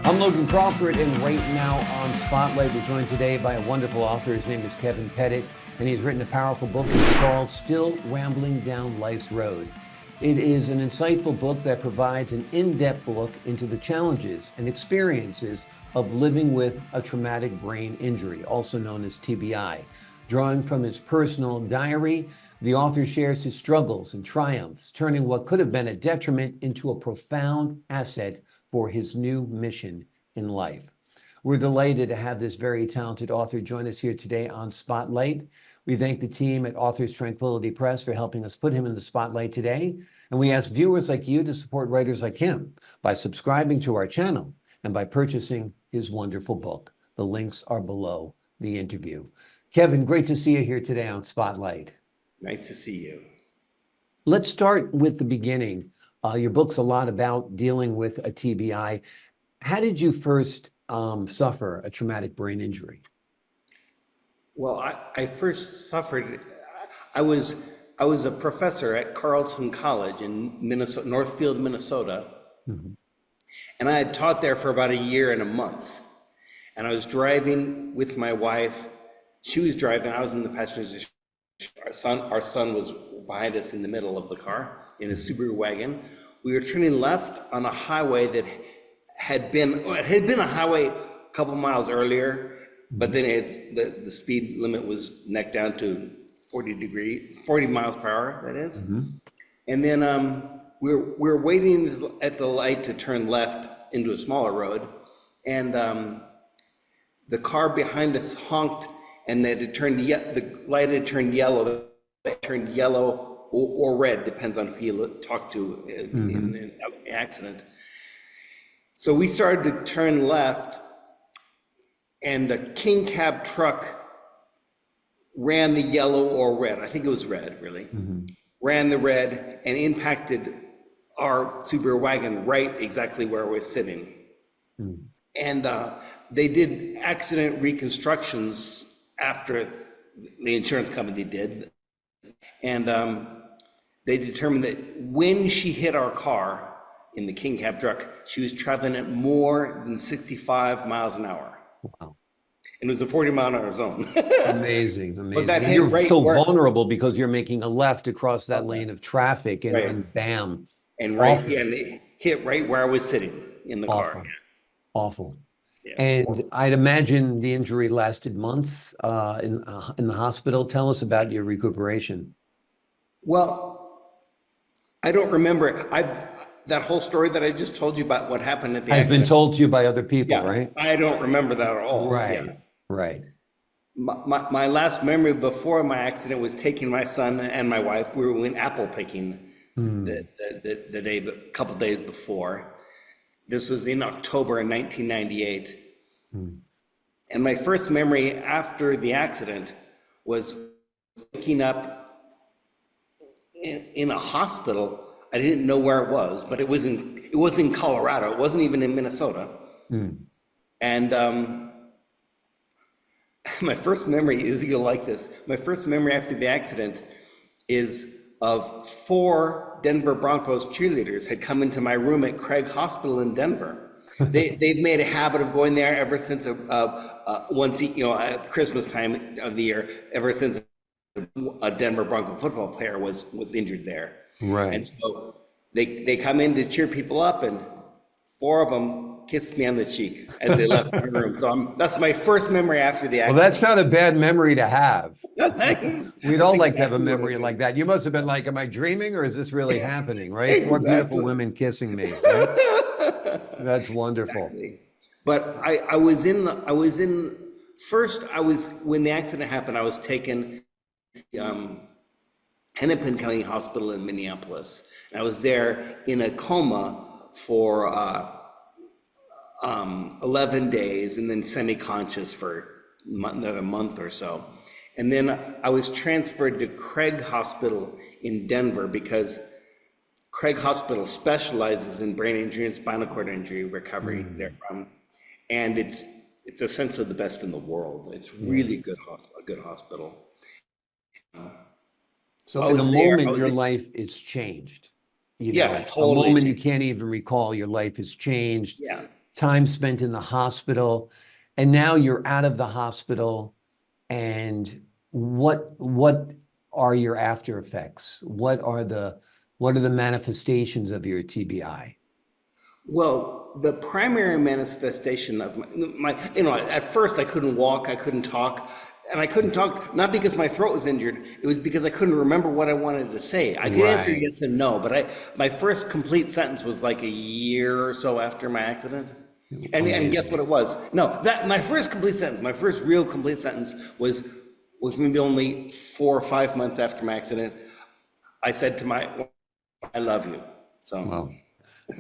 I'm Logan Crawford, and right now on Spotlight, we're joined today by a wonderful author. His name is Kevin Pettit, and he's written a powerful book. It's called Still Rambling Down Life's Road. It is an insightful book that provides an in-depth look into the challenges and experiences of living with a traumatic brain injury, also known as TBI. Drawing from his personal diary, the author shares his struggles and triumphs, turning what could have been a detriment into a profound asset for his new mission in life. We're delighted to have this very talented author join us here today on Spotlight. We thank the team at Authors Tranquility Press for helping us put him in the spotlight today. And we ask viewers like you to support writers like him by subscribing to our channel and by purchasing his wonderful book. The links are below the interview. Kevin, great to see you here today on Spotlight. Nice to see you. Let's start with the beginning. Your book's a lot about dealing with a TBI. How did you first suffer a traumatic brain injury? Well, I first suffered, I was a professor at Carleton College in Minnesota, Northfield, Minnesota. Mm-hmm. And I had taught there for about a year and a month. And I was driving with my wife. She was driving, I was in the passenger seat. Our son was behind us in the middle of the car in a Subaru wagon. We were turning left on a highway that had been a highway a couple miles earlier, but then the speed limit was necked down to 40 miles per hour, that is. Mm-hmm. And then we're waiting at the light to turn left into a smaller road, and the car behind us honked, and the light had turned yellow. It turned yellow or red, depends on who you talk to in the accident. So we started to turn left, and a king cab truck ran the yellow or red. I think it was red, really. Ran the red and impacted our Subaru wagon right exactly where we're sitting. And they did accident reconstructions after the insurance company did. And they determined that when she hit our car in the king cab truck, she was traveling at more than 65 miles an hour. Wow. And it was a 40-mile-an-hour zone. Amazing. But that hit you're right so vulnerable because you're making a left across that lane of traffic, and, right. and bam. And and it hit right where I was sitting in the car. Awful. Yeah. And I'd imagine the injury lasted months in the hospital. Tell us about your recuperation. Well, I don't remember. That whole story that I just told you about what happened at the accident has been told to you by other people, right? I don't remember that at all. Right, right. My last memory before my accident was taking my son and my wife. We went apple picking a couple days before. This was in October in 1998. And my first memory after the accident was waking up in a hospital. I didn't know where it was, but it was in Colorado. It wasn't even in Minnesota. And my first memory is, you'll like this. My first memory after the accident is of 4 Denver Broncos cheerleaders had come into my room at Craig Hospital in Denver. They've made a habit of going there ever since once at Christmas time of the year, ever since a Denver Bronco football player was injured there. Right. And so they come in to cheer people up, and 4 of them kissed me on the cheek as they left my room. So that's my first memory after the accident. Well, that's not a bad memory to have. We'd all like to have a memory like that. You must have been like, am I dreaming or is this really happening, right? Exactly. 4 beautiful women kissing me, right? That's wonderful. Exactly. But when the accident happened, I was taken Hennepin County Hospital in Minneapolis. And I was there in a coma for 11 days and then semi-conscious for another month or so. And then I was transferred to Craig Hospital in Denver because Craig Hospital specializes in brain injury and spinal cord injury recovery therefrom. And it's essentially the best in the world. It's really a good hospital. So in a moment, your life is changed. Totally. A moment you can't even recall, your life has changed. Yeah. time spent in the hospital, and now you're out of the hospital. And what are your after effects? What are the manifestations of your TBI? Well, the primary manifestation of at first I couldn't walk, I couldn't talk, and I couldn't talk not because my throat was injured, it was because I couldn't remember what I wanted to say. I could answer Right. yes and no, but my first complete sentence was like a year or so after my accident. And guess what Amazing. it was? No, that my first complete sentence, my first real complete sentence was maybe only 4 or 5 months after my accident. I said to I love you. So Well,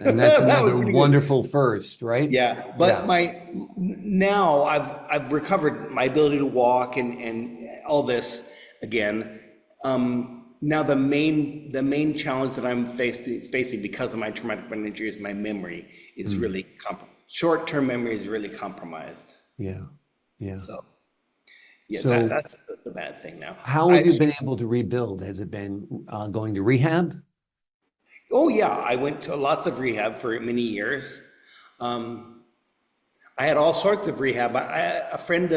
and that's that was another pretty good. wonderful first, right? Yeah, but Yeah. now I've recovered my ability to walk and all this again. Now the main challenge that I'm facing because of my traumatic brain injury is my memory is Mm. really short-term memory is really compromised. Yeah. Yeah. So yeah, So that's the bad thing now. how have I you been able to rebuild? Has it been going to rehab? Oh yeah, I went to lots of rehab for many years. Um, I had all sorts of rehab. A friend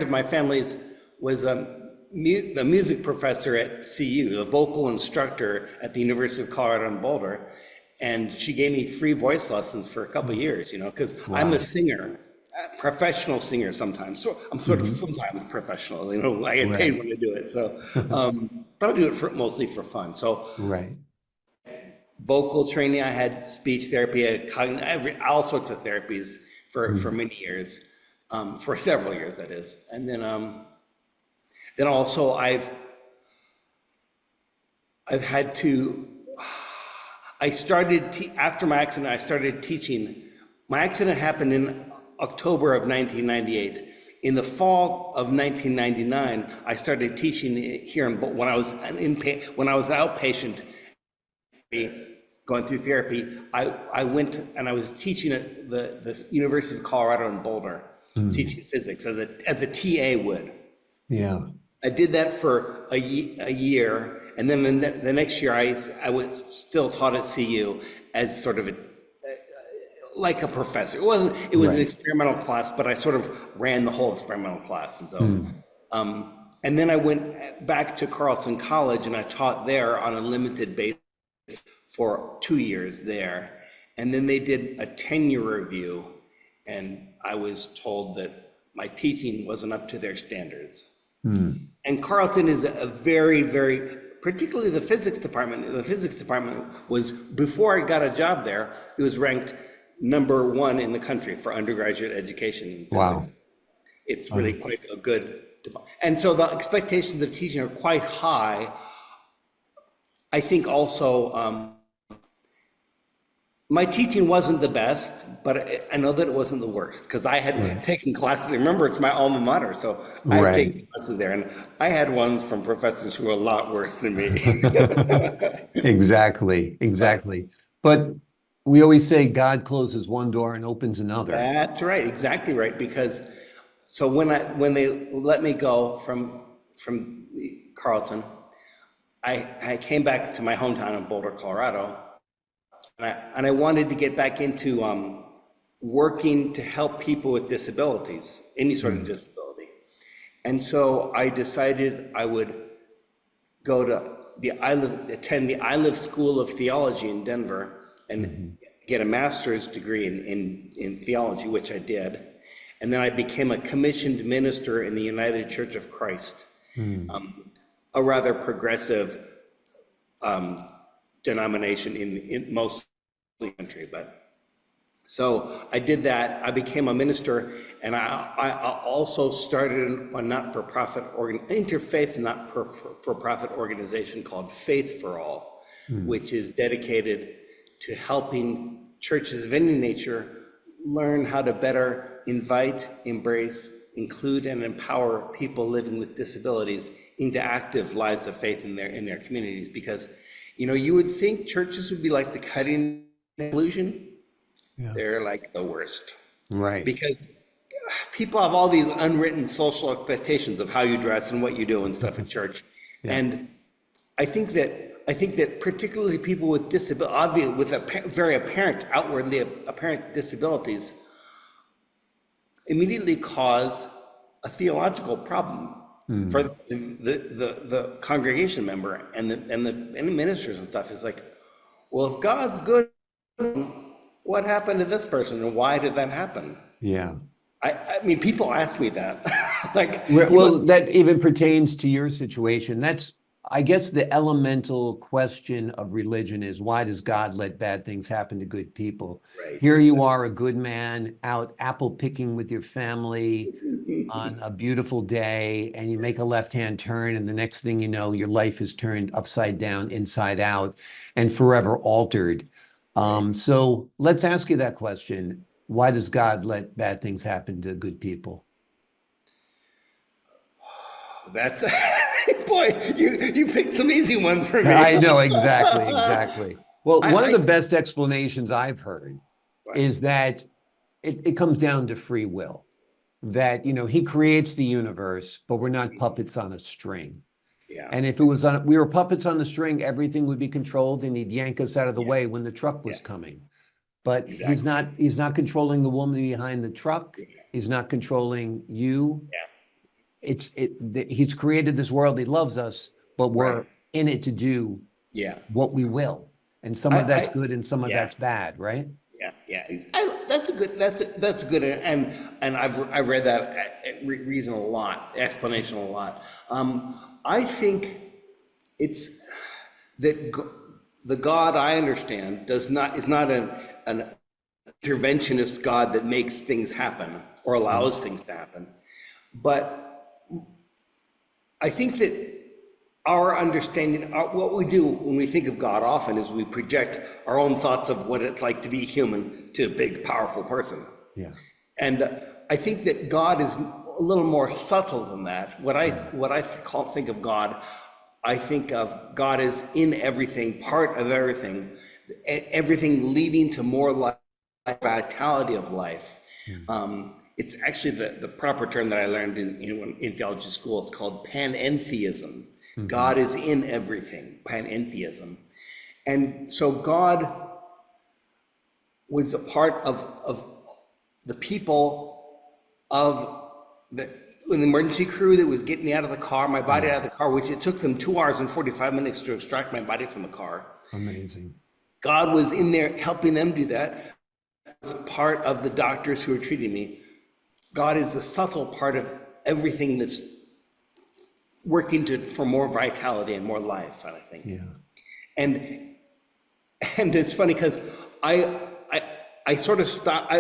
of my family's was the music professor at CU, the vocal instructor at the University of Colorado in Boulder, and she gave me free voice lessons for a couple of Mm. years. Because I'm a Wow. singer, a professional singer sometimes. So I'm sort of Hmm. sometimes professional. I get paid Right. when I do it. So, but I do it mostly for fun. So Right. vocal training. I had speech therapy, I had all sorts of therapies for Mm. many years, for several years, that is. And then also I've had to. After my accident. I started teaching. My accident happened in October of 1998. In the fall of 1999, I started teaching here when I was an outpatient going through therapy. I went and I was teaching at the University of Colorado in Boulder, Mm. teaching physics as a TA would. Yeah. I did that for a year, and then the next year I was still taught at CU as sort of like a professor. It was an Right. experimental class, but I sort of ran the whole experimental class, and so. Mm. And then I went back to Carleton College and I taught there on a limited basis for 2 years there. And then they did a tenure review, and I was told that my teaching wasn't up to their standards. Mm. And Carleton is a very, very, particularly the physics department. The physics department was, before I got a job there, it was ranked #1 in the country for undergraduate education in physics. Wow. It's really Um, quite a good, and so the expectations of teaching are quite high. I think also my teaching wasn't the best, but I know that it wasn't the worst because I had right. taken classes. Remember, it's my alma mater, so I had Right. taken classes there, and I had ones from professors who were a lot worse than me. Exactly. But Exactly. But we always say God closes one door and opens another. that's right, exactly right. Because so when they let me go from Carleton, I came back to my hometown in Boulder, Colorado, and I wanted to get back into working to help people with disabilities, any sort of Mm. disability. And so I decided I would go to attend the I School of Theology in Denver Hmm. and get a master's degree in theology, which I did. And then I became a commissioned minister in the United Church of Christ, Mm. a rather progressive denomination in most of the country. But so I did that. I became a minister, and I also started a not-for-profit interfaith not-for-profit organization called Faith for All, Mm. which is dedicated to helping churches of any nature learn how to better invite, embrace, include, and empower people living with disabilities into active lives of faith in their communities. Because, you would think churches would be like the cutting edge of inclusion. Yeah. They're like the worst Right. because people have all these unwritten social expectations of how you dress and what you do and stuff at church. Yeah. And I think that I think that particularly people with disability, with very apparent, outwardly apparent disabilities, immediately cause a theological problem for the congregation member and the ministers and stuff. Is like, well, if God's good, what happened to this person and why did that happen? Yeah. I mean, people ask me that. Like, Well, that even pertains to your situation. That's, I guess, the elemental question of religion is, why does God let bad things happen to good people? right. Here you are, a good man, out apple picking with your family on a beautiful day, and you make a left-hand turn, and the next thing you know, your life is turned upside down, inside out, and forever altered. So let's ask you that question. Why does God let bad things happen to good people? That's boy, you picked some easy ones for me. I know, exactly, exactly. Well, one of I the best explanations I've heard is that it comes down to free will. That, he creates the universe, but we're not puppets on a string. yeah, And if we were puppets on the string, everything would be controlled and he'd yank us out of the yeah, way when the truck was yeah, coming. But exactly. he's not controlling the woman behind the truck. He's not controlling you. Yeah, He's created this world. He loves us, but right. we're in it to do Yeah, what we will. And some of that's I good and some of yeah, that's bad, right? yeah, yeah. That's a good, and I've read that reason a lot, explanation a lot. I think it's that the God I understand is not an interventionist God that makes things happen or Mm. allows things to happen, but I think that our understanding, what we do when we think of God often is we project our own thoughts of what it's like to be human to a big, powerful person. Yeah. And I think that God is a little more subtle than that. What I think of God, I think of God as in everything, part of everything, everything leading to more life, vitality of life. It's actually the proper term that I learned in theology school. It's called panentheism. Mm-hmm. God is in everything, panentheism. And so God was a part of the people of an emergency crew that was getting me out of the car, my body out of the car, which it took them 2 hours and 45 minutes to extract my body from the car. Amazing. God was in there helping them do that. As part of the doctors who are treating me. God is a subtle part of everything that's working for more vitality and more life, I think. Yeah. And it's funny because I sort of stopped.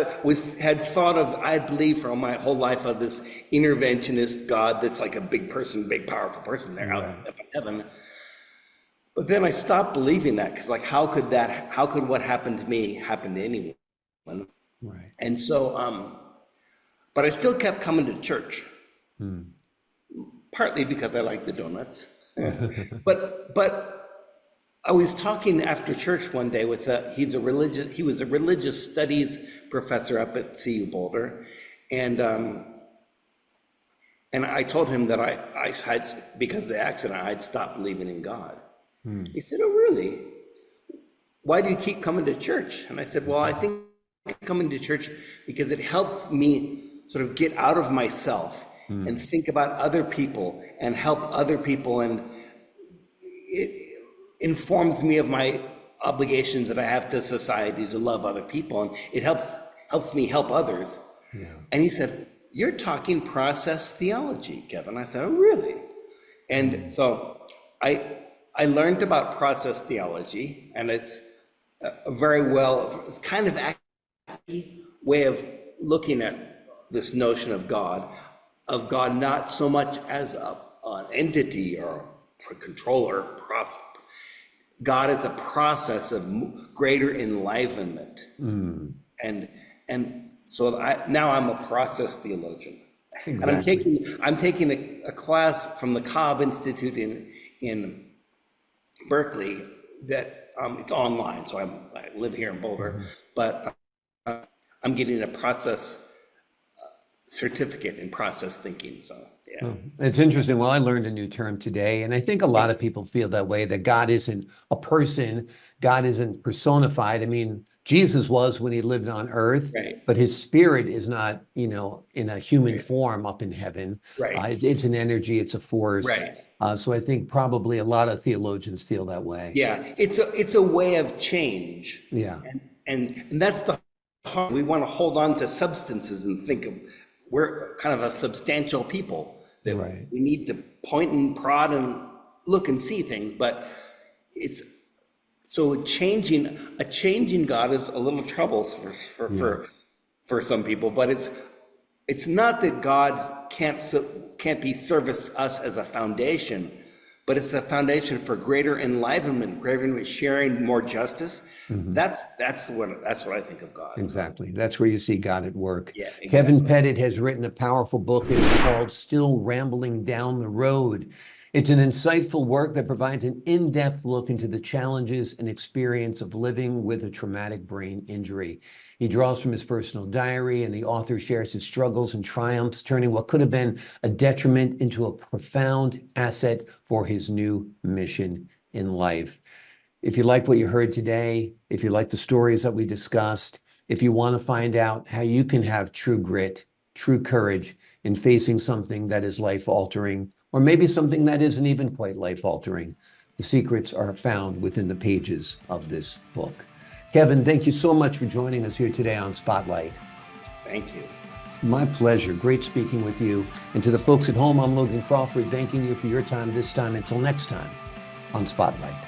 Had thought of, I believe for my whole life, of this interventionist God that's like a big person, big powerful person there out up in heaven. But then I stopped believing that, because like, how could what happened to me happen to anyone? Right. And so, but I still kept coming to church, partly because I like the donuts. But I was talking after church one day with he was a religious studies professor up at CU Boulder, and I told him that I had, because of the accident, I had stopped believing in God. He said, "Oh, really? Why do you keep coming to church?" And I said, "Well, I think coming to church because it helps me sort of get out of myself and think about other people and help other people, and it informs me of my obligations that I have to society to love other people, and it helps me help others." Yeah. And he said, "You're talking process theology, Kevin." I said, "Oh, really?" And so I learned about process theology, and it's it's kind of way of looking at this notion of God not so much as an entity or a controller, God is a process of greater enlivenment. And so now I'm a process theologian. And Exactly. I'm taking a class from the Cobb Institute in Berkeley that it's online, so I live here in Boulder, but I'm getting a process certificate in process thinking. So, yeah. It's interesting. Well, I learned a new term today, and I think a lot of people feel that way, that God isn't a person, God isn't personified. I mean, Jesus was when he lived on earth, Right, but his spirit is not, in a human right, form up in heaven. right, It's an energy, it's a force. right. So I think probably a lot of theologians feel that way. Yeah, it's a way of change, Yeah, and that's the hard. We want to hold on to substances and think of we're kind of a substantial people that right. we need to point and prod and look and see things, but it's so a changing God is a little trouble Yeah, for some people, but it's not that God can't be service us as a foundation, but it's a foundation for greater enlivenment, greater sharing, more justice. mhm, That's what I think of God. So, exactly. That's where you see God at work. yeah, Kevin exactly. Pettit has written a powerful book, and it's called Still Rambling Down the Road. It's an insightful work that provides an in-depth look into the challenges and experience of living with a traumatic brain injury. He draws from his personal diary, and the author shares his struggles and triumphs, turning what could have been a detriment into a profound asset for his new mission in life. If you like what you heard today, if you like the stories that we discussed, if you want to find out how you can have true grit, true courage in facing something that is life altering, or maybe something that isn't even quite life altering, the secrets are found within the pages of this book. Kevin, thank you so much for joining us here today on Spotlight. Thank you. My pleasure. Great speaking with you. And to the folks at home, I'm Logan Crawford, thanking you for your time this time. Until next time on Spotlight.